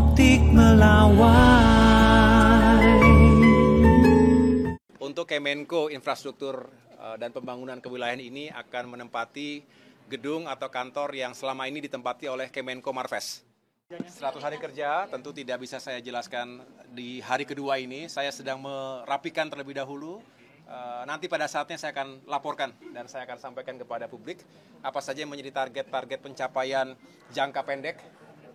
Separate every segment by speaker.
Speaker 1: optik melawai.
Speaker 2: Untuk Kemenko Infrastruktur dan Pembangunan Kewilayahan ini akan menempati gedung atau kantor yang selama ini ditempati oleh Kemenko Marves. 100 hari kerja tentu tidak bisa saya jelaskan di hari kedua ini. Saya sedang merapikan terlebih dahulu. Nanti pada saatnya saya akan laporkan dan saya akan sampaikan kepada publik apa saja yang menjadi target-target pencapaian jangka pendek.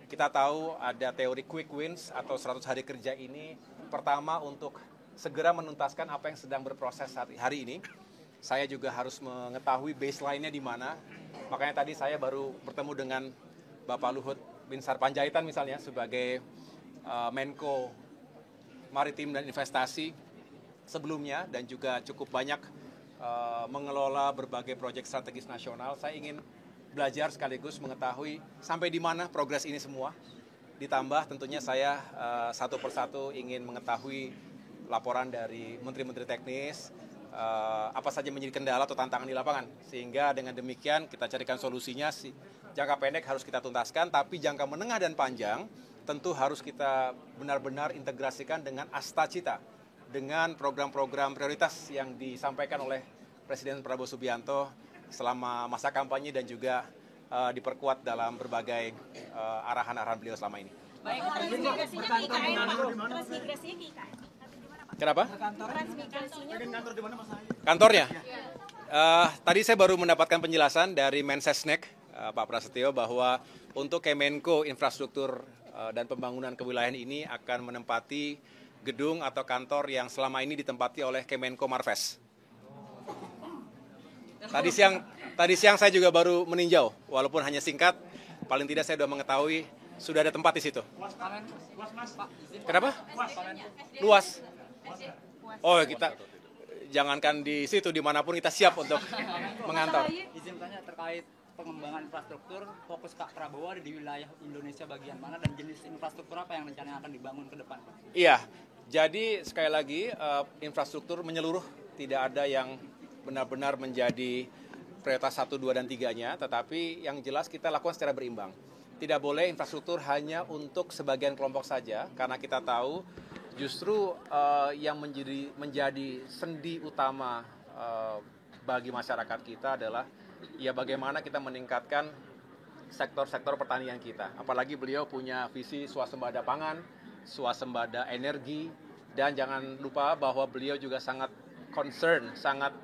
Speaker 2: Kita tahu ada teori quick wins atau 100 hari kerja ini pertama untuk segera menuntaskan apa yang sedang berproses hari ini. Saya juga harus mengetahui baseline-nya di mana. Makanya tadi saya baru bertemu dengan Bapak Luhut Binsar Panjaitan misalnya sebagai Menko Maritim dan Investasi sebelumnya dan juga cukup banyak mengelola berbagai proyek strategis nasional. Saya ingin belajar sekaligus mengetahui sampai di mana progres ini semua. Ditambah tentunya saya satu persatu ingin mengetahui laporan dari menteri-menteri teknis, apa saja menjadi kendala atau tantangan di lapangan. Sehingga dengan demikian kita carikan solusinya. Jangka pendek harus kita tuntaskan, tapi jangka menengah dan panjang tentu harus kita benar-benar integrasikan dengan Astacita, dengan program-program prioritas yang disampaikan oleh Presiden Prabowo Subianto selama masa kampanye dan juga diperkuat dalam berbagai arahan-arahan beliau selama ini.
Speaker 3: Baik, transmigrasinya ke IKN, transmigrasinya ke IKN.
Speaker 2: Kenapa?
Speaker 3: Transmigrasinya
Speaker 4: di mana Mas?
Speaker 2: Kantornya? Tadi saya baru mendapatkan penjelasan dari Mensesnek, Pak Prasetyo, bahwa untuk Kemenko Infrastruktur dan Pembangunan Kewilayahan ini akan menempati gedung atau kantor yang selama ini ditempati oleh Kemenko Marves. Tadi siang saya juga baru meninjau, walaupun hanya singkat, paling tidak saya sudah mengetahui sudah ada tempat di situ. Kenapa? Luas. Oh, kita jangankan di situ, dimanapun kita siap untuk mengantor.
Speaker 4: Izin tanya terkait pengembangan infrastruktur, fokus Kak Prabowo ada di wilayah Indonesia bagian mana dan jenis infrastruktur apa yang rencananya akan dibangun ke depan, Pak?
Speaker 2: Iya, jadi sekali lagi infrastruktur menyeluruh, tidak ada yang benar-benar menjadi prioritas 1, 2, dan 3-nya, tetapi yang jelas kita lakukan secara berimbang. Tidak boleh infrastruktur hanya untuk sebagian kelompok saja, karena kita tahu justru yang menjadi sendi utama bagi masyarakat kita adalah ya bagaimana kita meningkatkan sektor-sektor pertanian kita. Apalagi beliau punya visi swasembada pangan, swasembada energi, dan jangan lupa bahwa beliau juga sangat concern, sangat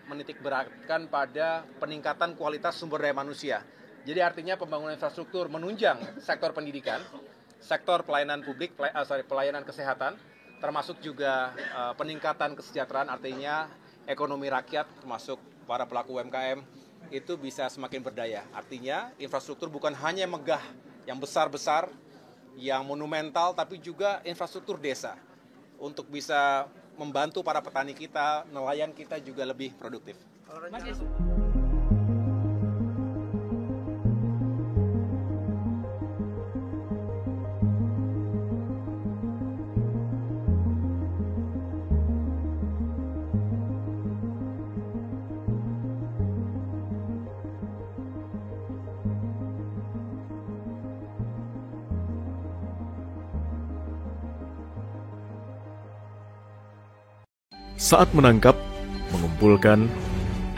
Speaker 2: menitik beratkan pada peningkatan kualitas sumber daya manusia. Jadi artinya pembangunan infrastruktur menunjang sektor pendidikan, sektor pelayanan publik, pelayanan kesehatan, termasuk juga peningkatan kesejahteraan, artinya ekonomi rakyat termasuk para pelaku UMKM itu bisa semakin berdaya. Artinya infrastruktur bukan hanya megah, yang besar-besar, yang monumental, tapi juga infrastruktur desa untuk bisa membantu para petani kita, nelayan kita juga lebih produktif.
Speaker 5: Saat menangkap, mengumpulkan,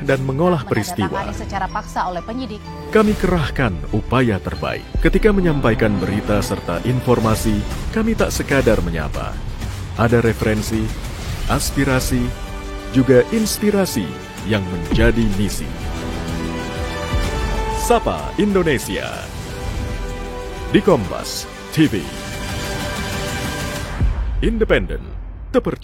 Speaker 5: dan mengolah peristiwa,
Speaker 6: secara paksa oleh penyidik,
Speaker 5: kami kerahkan upaya terbaik. Ketika menyampaikan berita serta informasi, kami tak sekadar menyapa. Ada referensi, aspirasi, juga inspirasi yang menjadi misi. Sapa Indonesia di Kompas TV. Independen, terpercaya.